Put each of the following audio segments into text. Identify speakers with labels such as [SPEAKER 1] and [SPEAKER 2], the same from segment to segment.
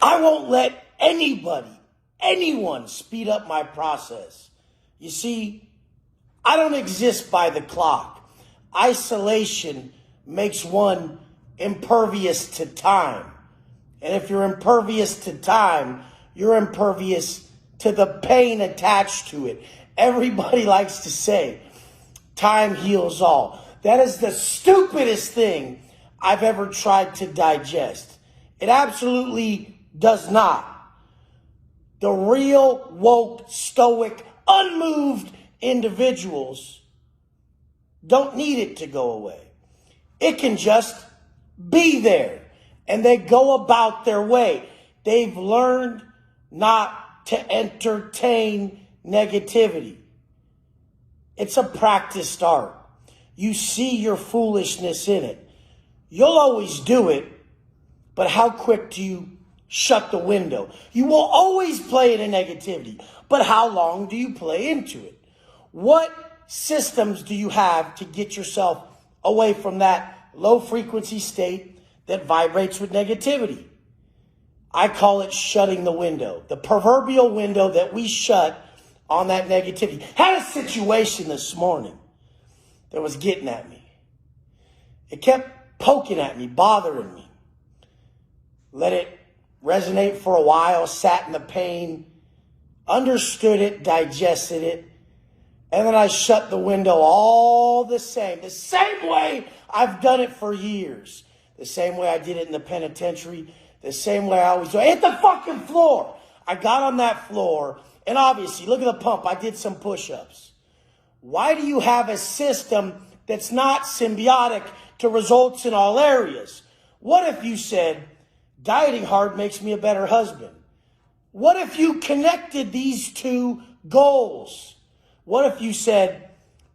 [SPEAKER 1] I won't let anyone speed up my process. You see, I don't exist by the clock. Isolation makes one impervious to time. And if you're impervious to time, you're impervious to the pain attached to it. Everybody likes to say, time heals all. That is the stupidest thing I've ever tried to digest. It absolutely does not. The real, woke, stoic, unmoved individuals don't need it to go away. It can just be there. And they go about their way. They've learned not to entertain negativity. It's a practiced art. You see your foolishness in it. You'll always do it, but how quick do you shut the window? You will always play into negativity, but how long do you play into it? What systems do you have to get yourself away from that low frequency state that vibrates with negativity? I call it shutting the window, the proverbial window that we shut on that negativity. Had a situation this morning that was getting at me. It kept poking at me, bothering me. Let it resonate for a while, sat in the pain, understood it, digested it, and then I shut the window all the same way I've done it for years. The same way I did it in the penitentiary, the same way I always do. I hit the fucking floor. I got on that floor, and obviously, look at the pump. I did some push-ups. Why do you have a system that's not symbiotic to results in all areas? What if you said, dieting hard makes me a better husband? What if you connected these two goals? What if you said,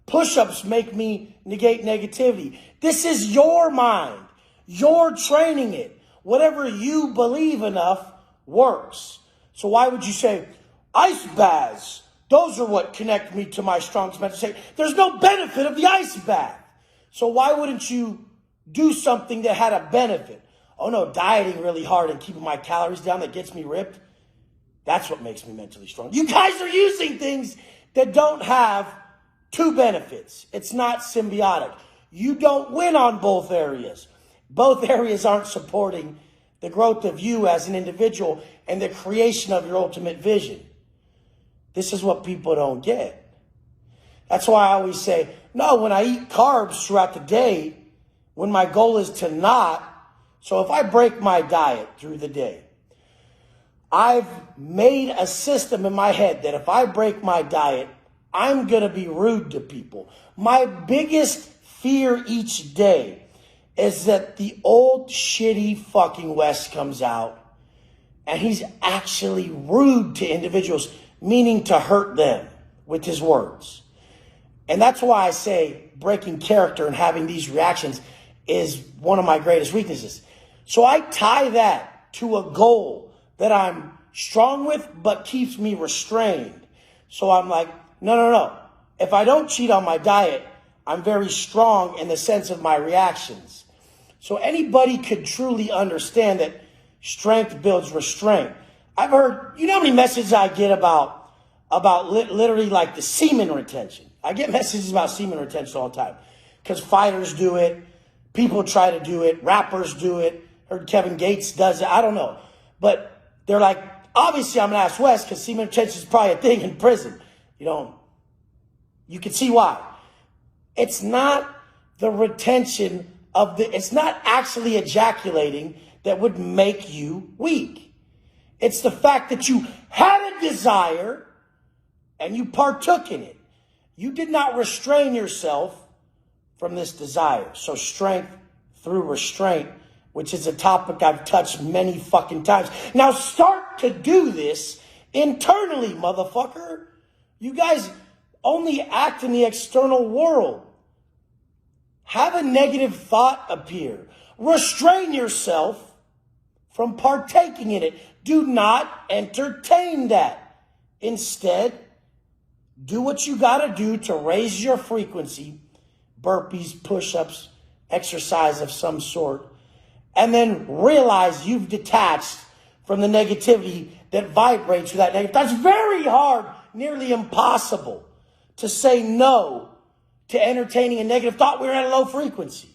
[SPEAKER 1] push-ups make me negate negativity? This is your mind. You're training it. Whatever you believe enough works. So why would you say, ice baths, those are what connect me to my strongest mental state? There's no benefit of the ice bath. So why wouldn't you do something that had a benefit? Oh no, dieting really hard and keeping my calories down that gets me ripped. That's what makes me mentally strong. You guys are using things that don't have two benefits. It's not symbiotic. You don't win on both areas. Both areas aren't supporting the growth of you as an individual and the creation of your ultimate vision. This is what people don't get. That's why I always say, no, when I eat carbs throughout the day, when my goal is to not, so if I break my diet through the day, I've made a system in my head that if I break my diet, I'm going to be rude to people. My biggest fear each day is that the old shitty fucking West comes out and he's actually rude to individuals, meaning to hurt them with his words. And that's why I say breaking character and having these reactions is one of my greatest weaknesses. So I tie that to a goal that I'm strong with, but keeps me restrained. So I'm like, no. If I don't cheat on my diet, I'm very strong in the sense of my reactions. So anybody could truly understand that strength builds restraint. I've heard, you know how many messages I get about literally like the semen retention? I get messages about semen retention all the time because fighters do it. People try to do it. Rappers do it. Heard Kevin Gates does it. I don't know. But they're like, obviously I'm going to ask Wes because semen retention is probably a thing in prison. You can see why. It's not the retention it's not actually ejaculating that would make you weak. It's the fact that you had a desire and you partook in it. You did not restrain yourself from this desire. So strength through restraint, which is a topic I've touched many fucking times. Now start to do this internally, motherfucker. You guys only act in the external world. Have a negative thought appear. Restrain yourself from partaking in it. Do not entertain that. Instead, do what you got to do to raise your frequency. Burpees, push-ups, exercise of some sort. And then realize you've detached from the negativity that vibrates with that negative. That's very hard, nearly impossible to say no to entertaining a negative thought. We're at a low frequency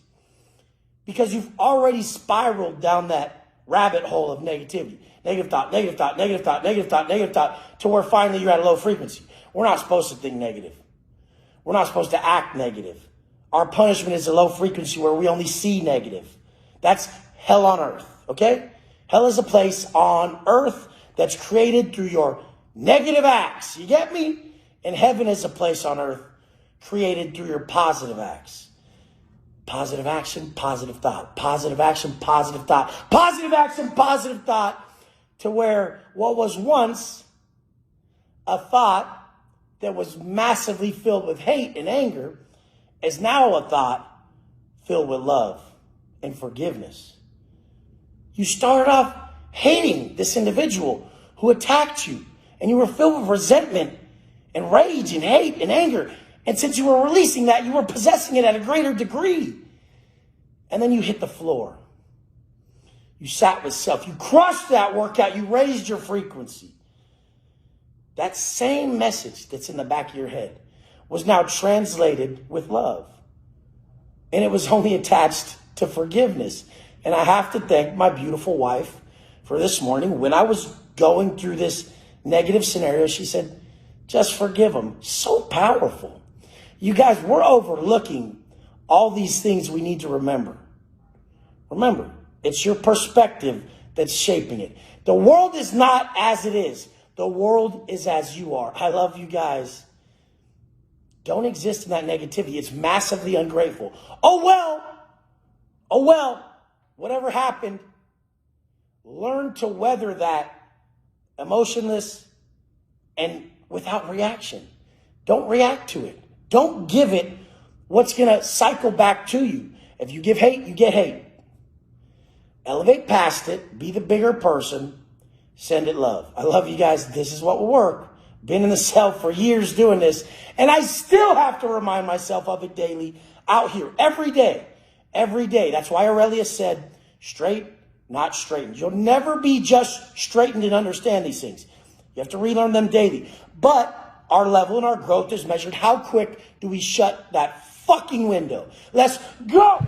[SPEAKER 1] because you've already spiraled down that rabbit hole of negativity. Negative thought, negative thought, negative thought, negative thought, negative thought, to where finally you're at a low frequency. We're not supposed to think negative. We're not supposed to act negative. Our punishment is a low frequency where we only see negative. That's hell on earth, okay? Hell is a place on earth that's created through your negative acts. You get me? And heaven is a place on earth created through your positive acts. Positive action, positive thought. Positive action, positive thought. Positive action, positive thought. To where what was once a thought that was massively filled with hate and anger is now a thought filled with love and forgiveness. You started off hating this individual who attacked you, and you were filled with resentment and rage and hate and anger. And since you were releasing that, you were possessing it at a greater degree. And then you hit the floor. You sat with self. You crushed that workout. You raised your frequency. That same message that's in the back of your head was now translated with love. And it was only attached to forgiveness. And I have to thank my beautiful wife for this morning. When I was going through this negative scenario, she said, just forgive him. So powerful. You guys, we're overlooking all these things we need to remember. Remember, it's your perspective that's shaping it. The world is not as it is. The world is as you are. I love you guys. Don't exist in that negativity. It's massively ungrateful. Oh, well, whatever happened, learn to weather that emotionless and without reaction. Don't react to it. Don't give it what's going to cycle back to you. If you give hate, you get hate. Elevate past it. Be the bigger person. Send it love. I love you guys. This is what will work. Been in the cell for years doing this. And I still have to remind myself of it daily out here every day. Every day. That's why Aurelia said, straight, not straightened. You'll never be just straightened and understand these things. You have to relearn them daily. But our level and our growth is measured. How quick do we shut that fucking window? Let's go.